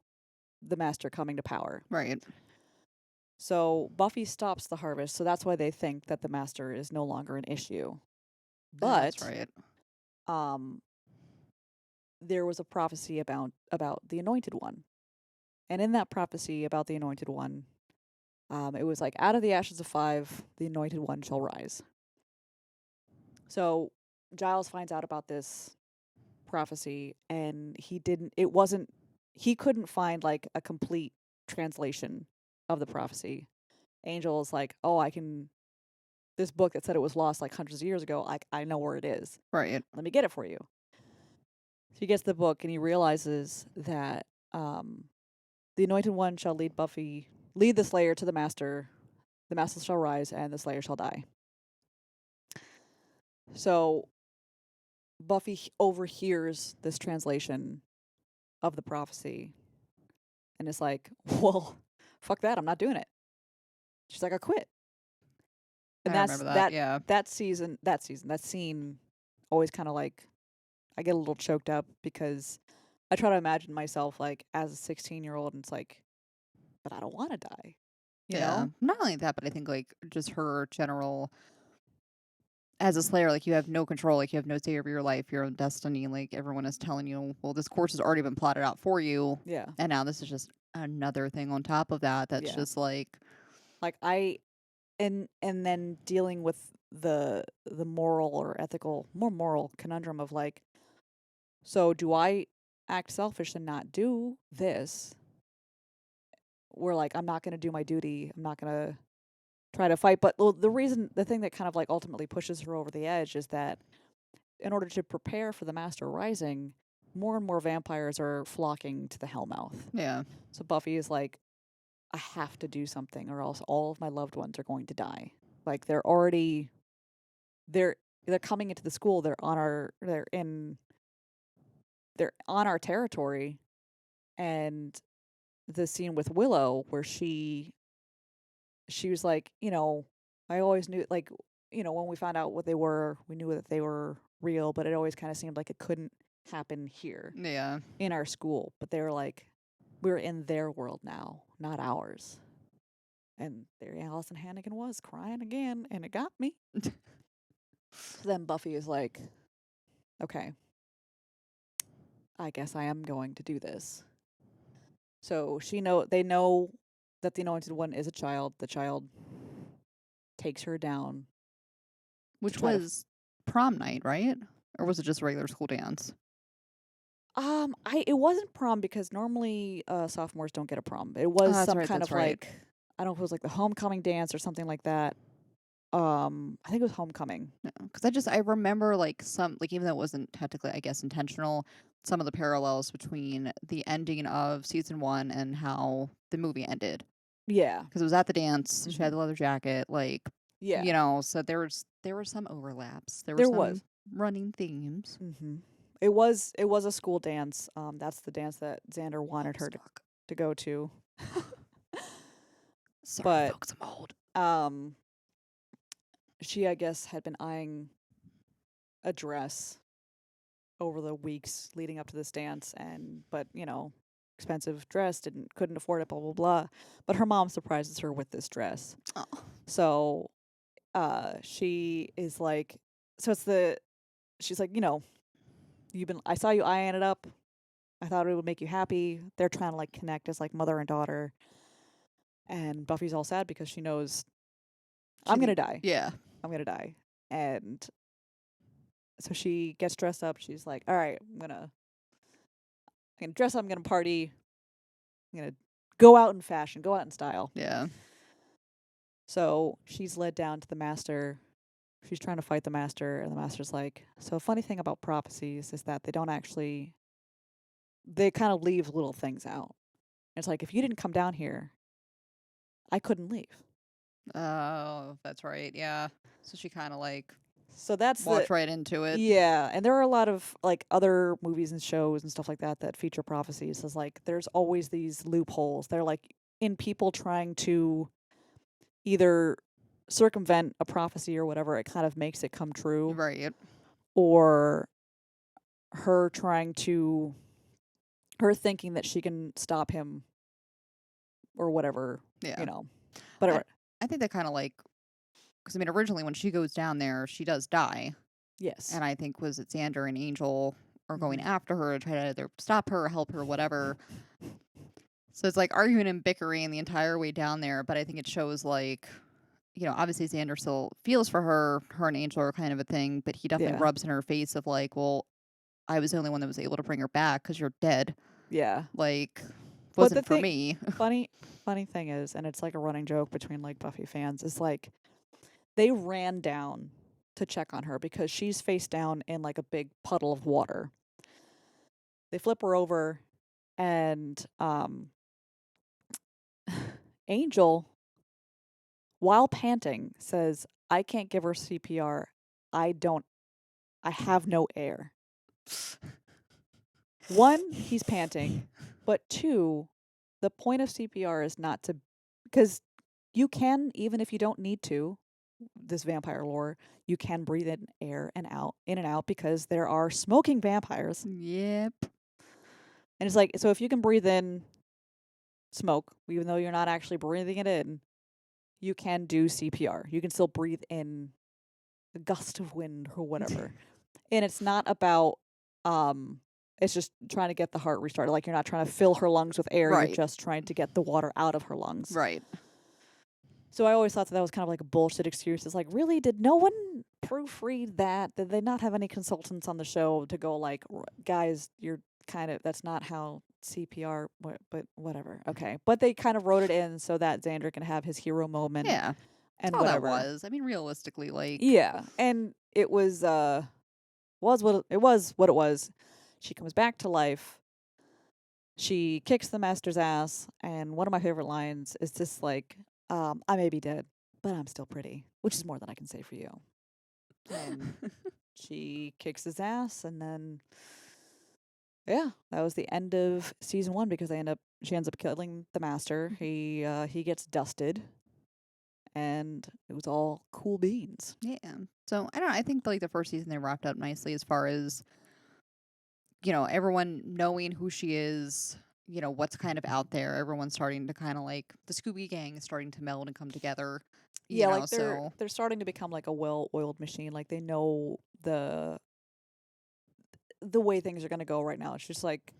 the Master coming to power. Right. So Buffy stops the harvest, so that's why they think that the Master is no longer an issue. Yeah, But that's right. there was a prophecy about the Anointed One. And in that prophecy about the Anointed One, it was like, out of the ashes of 5, the Anointed One shall rise. So Giles finds out about this prophecy, and he couldn't find like a complete translation of the prophecy. Angel is like, this book that said it was lost like hundreds of years ago, I know where it is. Right. Let me get it for you. So he gets the book and he realizes that the Anointed One shall lead the Slayer to the Master shall rise, and the Slayer shall die. So Buffy overhears this translation of the prophecy and is like, well, fuck that, I'm not doing it. She's like, I quit. And I remember that. Yeah. that scene always kind of like, I get a little choked up because I try to imagine myself like as a 16-year-old, and it's like, but I don't want to die. You know? Not only that, but I think like just her general as a Slayer, like you have no control, like you have no say over your life, your own destiny. Like everyone is telling you, well, this course has already been plotted out for you, Yeah. and now this is just another thing on top of that. That's Yeah. just like and then dealing with the moral or ethical, more moral conundrum of like, so do I act selfish and not do this? Where like, I'm not going to do my duty. I'm not going to try to fight. But the thing that kind of like ultimately pushes her over the edge is that in order to prepare for the Master rising, more and more vampires are flocking to the Hellmouth. Yeah. So Buffy is like, I have to do something or else all of my loved ones are going to die. Like they're coming into the school, they're on our territory. And the scene with Willow where she was like, I always knew, like, when we found out what they were, we knew that they were real, but it always kind of seemed like it couldn't happen here Yeah. in our school. But they were like, we're in their world now, not ours. And there Allison Hannigan was crying again, and it got me. So then Buffy is like, okay, I guess I am going to do this. So they know that the Anointed One is a child. The child takes her down. Which was prom night, right? Or was it just a regular school dance? It wasn't prom because normally sophomores don't get a prom. It Oh, was that's some right. kind That's of right. like, I don't know if it was like the homecoming dance or something like that. I think it was homecoming. Because I remember like even though it wasn't technically, I guess, intentional, some of the parallels between the ending of season 1 and how the movie ended. Yeah. Because it was at the dance, she had Mhm. the leather jacket, like, Yeah. so there were some overlaps. There were There some was. running themes. It was a school dance. That's the dance that Xander wanted her Stuck. to go to. Sorry, But folks, I'm old. um she, I guess, had been eyeing a dress over the weeks leading up to this dance, but expensive dress, couldn't afford it, blah blah blah. But her mom surprises her with this dress. Oh. So she is like, she's like, I saw you eyeing it up. I thought it would make you happy. They're trying to like connect as like mother and daughter. And Buffy's all sad because she knows I'm gonna die. Yeah. I'm gonna die. And so she gets dressed up. She's like, all right, I'm gonna dress up, I'm gonna party, I'm gonna go out in fashion, go out in style. Yeah. So she's led down to the master. She's trying to fight the master, and the master's like, so a funny thing about prophecies is that they kind of leave little things out. It's like, if you didn't come down here, I couldn't leave. Oh, that's right. Yeah. So she kind of like So that's walked right into it. yeah, and there are a lot of like other movies and shows and stuff like that feature prophecies. It's like there's always these loopholes. They're like in people trying to either circumvent a prophecy or whatever, it kind of makes it come true, Right. or her thinking that she can stop him or whatever, Yeah. whatever. I think that kind of like, because I mean, originally when she goes down there, she does die. Yes. And I think was it Xander and Angel are going Mhm. after her to try to either stop her or help her, whatever. So it's like arguing and bickering the entire way down there. But I think it shows like, obviously Xander still feels for her. Her and Angel are kind of a thing, but he definitely Yeah. rubs in her face of like, well, I was the only one that was able to bring her back because you're dead. Yeah. Like, But the wasn't for thing, me. funny thing is, and it's like a running joke between like Buffy fans, is like they ran down to check on her because she's face down in like a big puddle of water. They flip her over, and Angel, while panting, says, I can't give her CPR. I don't, I have no air. One, he's panting, but two, the point of CPR is not to, because you can, even if you don't need to, this vampire lore, you can breathe in air and out, in and out, because there are smoking vampires. Yep. And it's like, so if you can breathe in smoke, even though you're not actually breathing it in, you can do CPR. You can still breathe in a gust of wind or whatever. And it's not about, it's just trying to get the heart restarted. Like, you're not trying to fill her lungs with air. You're Right. just trying to get the water out of her lungs. Right. So I always thought that was kind of like a bullshit excuse. It's like, really? Did no one proofread that? Did they not have any consultants on the show to go like, guys, you're that's not how CPR, but whatever. Okay. But they kind of wrote it in so that Xander can have his hero moment Yeah. and That's all that whatever. was. I mean, realistically, like. Yeah. And it was what it was. She comes back to life. She kicks the master's ass, and one of my favorite lines is just like, I may be dead, but I'm still pretty, which is more than I can say for you. And she kicks his ass, and then, yeah, that was the end of season 1 because she ends up killing the master. He gets dusted, and it was all cool beans. Yeah. So I don't know. I think like the first season they wrapped up nicely as far as everyone knowing who she is. What's kind of out there. Everyone's starting to kind of like the Scooby Gang is starting to meld and come together. Yeah, like So they're starting to become like a well-oiled machine. Like they know the way things are gonna go right now. It's just like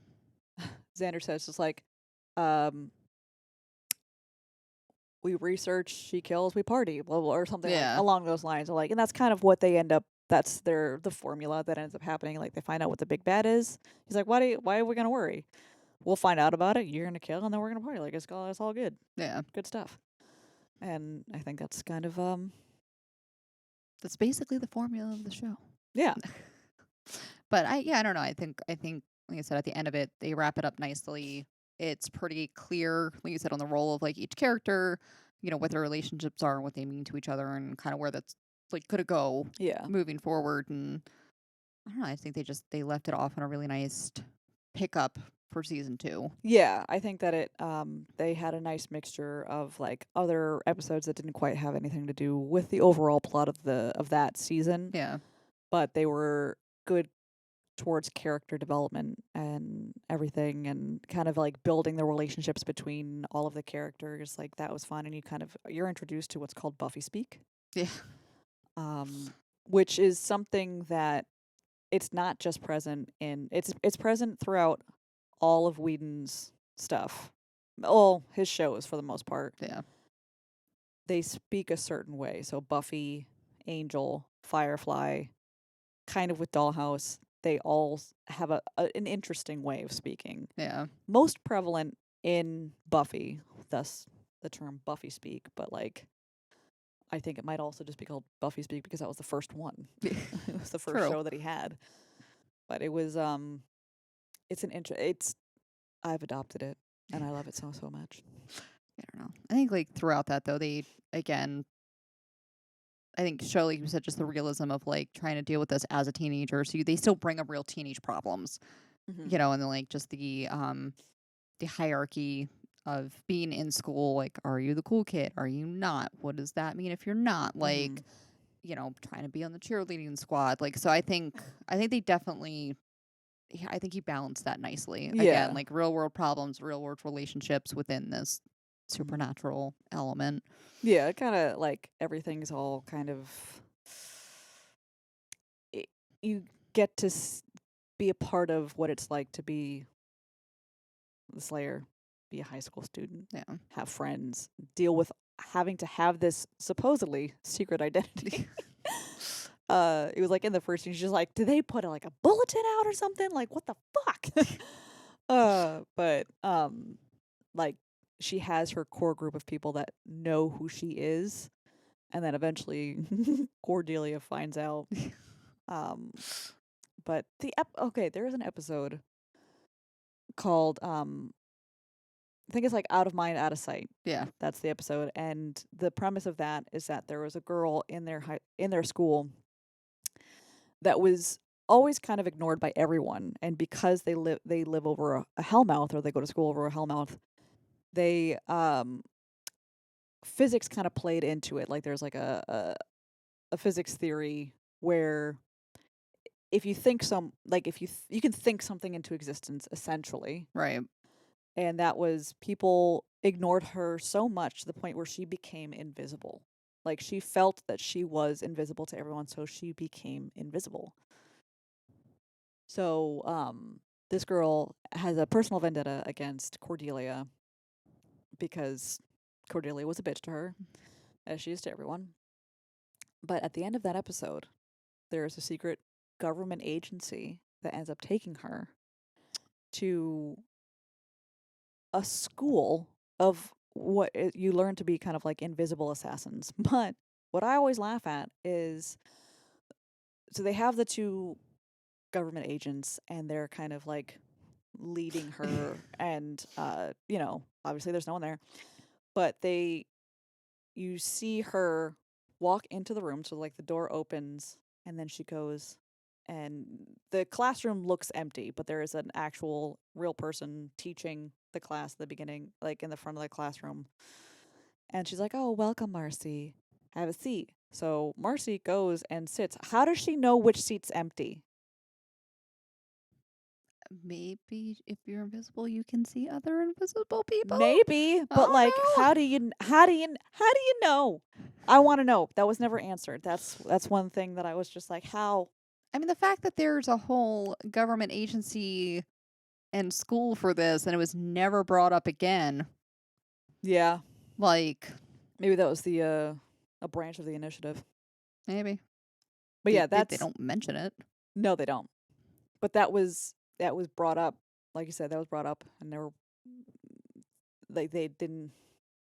Xander says, it's like, we research, she kills, we party, blah blah, or something like yeah, along those lines. Like, and that's kind of what they end up that's the formula that ends up happening. Like they find out what the big bad is. He's like, why are we gonna worry? We'll find out about it. You're gonna kill, and then we're gonna party. Like it's all good, Yeah. good stuff. And I think that's kind of That's basically the formula of the show. yeah. But I don't know. I think like I said, at the end of it, they wrap it up nicely. It's pretty clear, like you said, on the role of like each character, what their relationships are and what they mean to each other and kind of where that's like could go Yeah. moving forward. And I don't know, I think they left it off on a really nice pickup for season 2. Yeah, I think that they had a nice mixture of like other episodes that didn't quite have anything to do with the overall plot of that season, Yeah. but they were good towards character development and everything, and kind of like building the relationships between all of the characters. Like that was fun, and you're introduced to what's called Buffy speak, Yeah. which is something that it's not just present it's present throughout all of Whedon's stuff. Well, his shows for the most part. Yeah. They speak a certain way. So Buffy, Angel, Firefly, kind of with Dollhouse, they all have an interesting way of speaking. Yeah. Most prevalent in Buffy, thus the term Buffy speak, but like I think it might also just be called Buffy speak because that was the first one. It was the first True. show that he had. But it was I've adopted it and I love it so much. I don't know. I think like throughout that though, they again I think show, like you said, just the realism of like trying to deal with this as a teenager. So they still bring up real teenage problems, Mhm. and then like just the hierarchy of being in school. Like, are you the cool kid? Are you not? What does that mean if you're not? Like, trying to be on the cheerleading squad. Like, so I think they definitely. I think he balanced that nicely. Yeah. Again, like real world problems, real world relationships within this Mhm. supernatural element. Yeah, it kind of like everything's all kind of. You get to be a part of what it's like to be the Slayer, be a high school student, Yeah. have friends, deal with having to have this supposedly secret identity. It was like in the first scene, she's just like, "Do they put like a bulletin out or something? Like, what the fuck?" But like she has her core group of people that know who she is, and then eventually Cordelia finds out. But there is an episode called I think it's like Out of Mind, Out of Sight. Yeah. That's the episode, and the premise of that is that there was a girl in their school that was always kind of ignored by everyone, and because they live over a Hellmouth, or they go to school over a Hellmouth, they physics kind of played into it. Like there's like a physics theory where if you think you can think something into existence essentially, Right. and that was people ignored her so much to the point where she became invisible. Like she felt that she was invisible to everyone, so she became invisible. So this girl has a personal vendetta against Cordelia because Cordelia was a bitch to her, as she is to everyone. But at the end of that episode, there is a secret government agency that ends up taking her to a school of what you learn to be kind of like invisible assassins. But what I always laugh at is, so they have the two government agents and they're kind of like leading her and obviously there's no one there, but you see her walk into the room, so like the door opens and then she goes, and the classroom looks empty, but there is an actual real person teaching the class at the beginning, like in the front of the classroom. And she's like, "Oh, welcome, Marcy. Have a seat." So Marcy goes and sits. How does she know which seat's empty? Maybe if you're invisible, you can see other invisible people. Maybe, but like, know. how do you know? I want to know. That was never answered. That's one thing that I was just like, how? I mean, the fact that there's a whole government agency and school for this, and it was never brought up again. Yeah, Like, maybe that was a branch of the initiative. maybe. But yeah, They that's don't mention it. no, they don't. But that was brought up. Like you said, that was brought up, and they didn't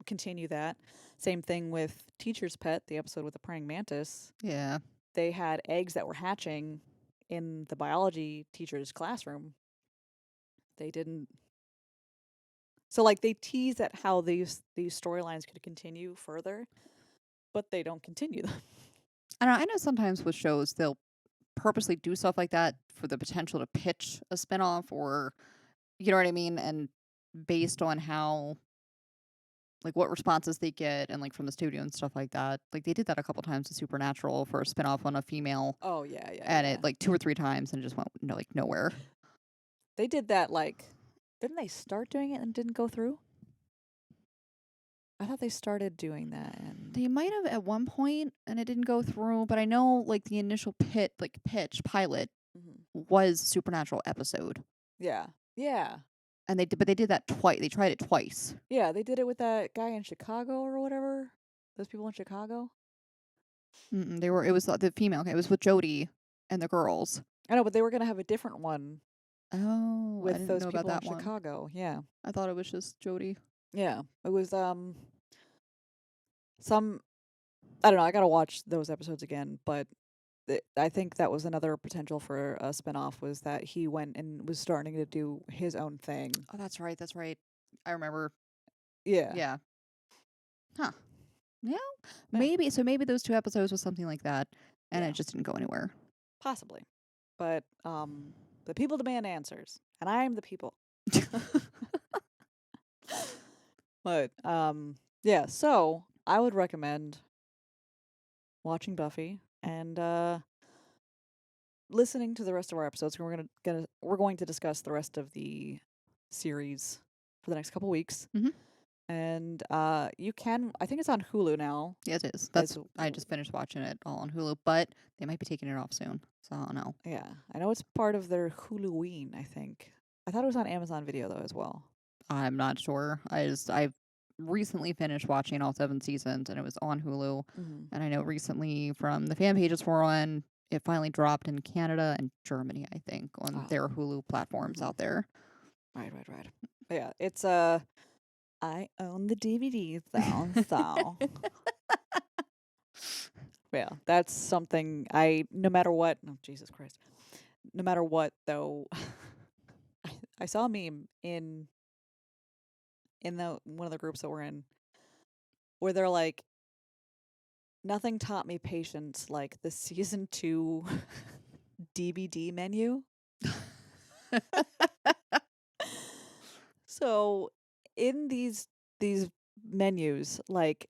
continue that. Same thing with Teacher's Pet, the episode with the praying mantis. Yeah. They had eggs that were hatching in the biology teacher's classroom. They didn't. So like they tease at how these storylines could continue further, but they don't continue them. I know sometimes with shows they'll purposely do stuff like that for the potential to pitch a spinoff, or you know what I mean, and based on how like what responses they get and like from the studio and stuff like that. Like they did that a couple times with Supernatural for a spinoff on a female, Oh yeah, yeah, and yeah. it like 2 or 3 times and it just went nowhere. They did that like didn't they start doing it and didn't go through? I thought they started doing that and They might have at one point and it didn't go through, but I know like the initial pitch pilot was Supernatural episode. Yeah. Yeah. And they did that twice. They tried it twice. Yeah, they did it with that guy in Chicago or whatever. Those people in Chicago. It was the female. Okay, it was with Jody and the girls. I know, but they were gonna have a different one Oh, I with didn't those know about people in that one. Chicago. Yeah. I thought it was just Jody. Yeah. It was some I don't know, I gotta watch those episodes again, but I think that was another potential for a spinoff was that he went and was starting to do his own thing. Oh, that's right. That's right. I remember. Yeah. Yeah. Huh. Yeah. Yeah. Maybe those 2 episodes was something like that, and Yeah. it just didn't go anywhere. Possibly. But the people demand answers, and I am the people. But yeah, so I would recommend watching Buffy and listening to the rest of our episodes. We're going to discuss the rest of the series for the next couple weeks. Mhm. And you can I think it's on Hulu now. Yeah, it is. As- I just finished watching it all on Hulu, but they might be taking it off soon, so I don't know. Yeah, I know it's part of their Huluween, I think. I thought it was on Amazon Video though as well. I'm not sure. I've recently finished watching all 7 seasons, and it was on Hulu. And I know recently from the fan pages for on, it finally dropped in Canada and Germany, I think, on their Hulu platforms out there. Right. But yeah, it's I own the DVDs though, so yeah, that's something no matter what. Oh, Jesus Christ, no matter what though, I saw a meme in the one of the groups that we're in where they're like, nothing taught me patience like the season 2 DVD menu. So in these menus, like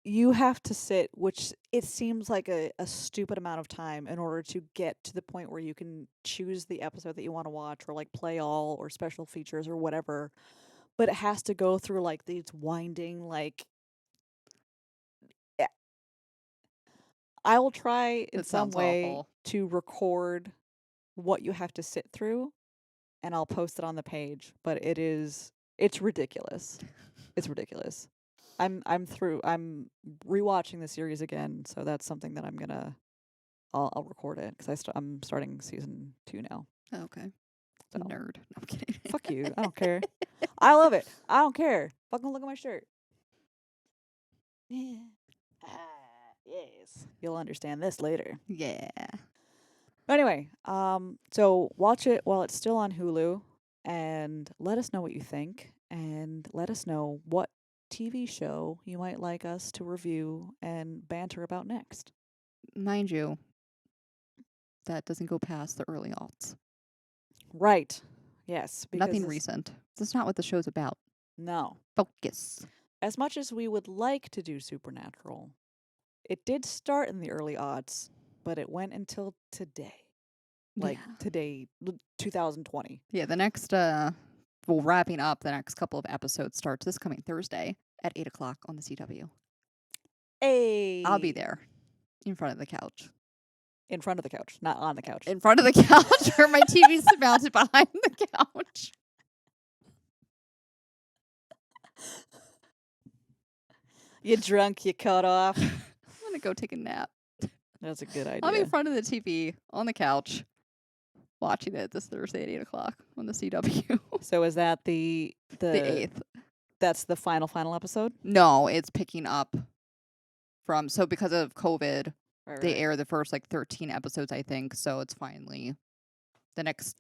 you have to sit, which it seems like a stupid amount of time in order to get to the point where you can choose the episode that you want to watch or like play all or special features or whatever. But it has to go through like these winding like I will try in That some sounds way awful. to record what you have to sit through and I'll post it on the page, but it's ridiculous. It's ridiculous. I'm rewatching the series again, so that's something that I'll record it cuz I'm starting season 2 now. Okay. So. Nerd. No, I'm kidding. Fuck you. I don't care. I love it. I don't care. Fucking look at my shirt. Yeah. Yes. You'll understand this later. Yeah. Anyway, so watch it while it's still on Hulu and let us know what you think and let us know what TV show you might like us to review and banter about next. Mind you, that doesn't go past the early aughts. Right. Yes. Nothing recent. That's not what the show's about. No. Focus. As much as we would like to do Supernatural, it did start in the early aughts, but it went until today. Like today, 2020. Yeah, the next, wrapping up, the next couple of episodes starts this coming Thursday at 8 o'clock on the CW. Hey! I'll be there in front of the couch. In front of the couch, not on the couch. In front of the couch where my TV's mounted behind the couch. You drunk, you cut off. I'm going to go take a nap. That's a good idea. I'll be in front of the TV on the couch watching it this Thursday at 8 o'clock on the CW. So is that the the 8th. That's the final episode? No, it's picking up from, so because of COVID, Right, they right. air the first like 13 episodes, I think. So it's finally the next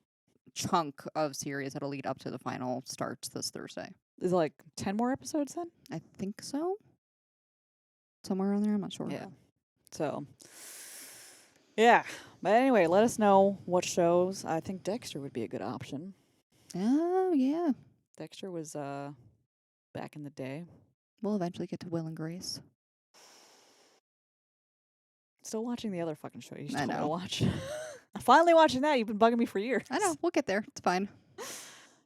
chunk of series that'll lead up to the final starts this Thursday. Is it like 10 more episodes then? I think so. Somewhere around there, I'm not sure. Yeah. So, yeah. But anyway, let us know what shows. I think Dexter would be a good option. Oh, yeah. Dexter was back in the day. We'll eventually get to Will and Grace. Still watching the other fucking show you I still gotta know. watch. I'm finally watching that. You've been bugging me for years. I know. We'll get there. It's fine.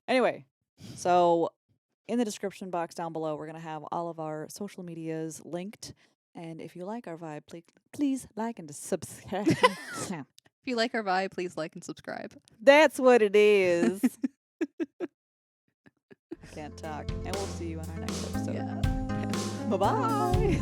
Anyway, so in the description box down below, we're going to have all of our social medias linked. And if you like our vibe, please like and subscribe. If you like our vibe, please like and subscribe. That's what it is. I can't talk. And we'll see you on our next episode. Yeah. Bye-bye.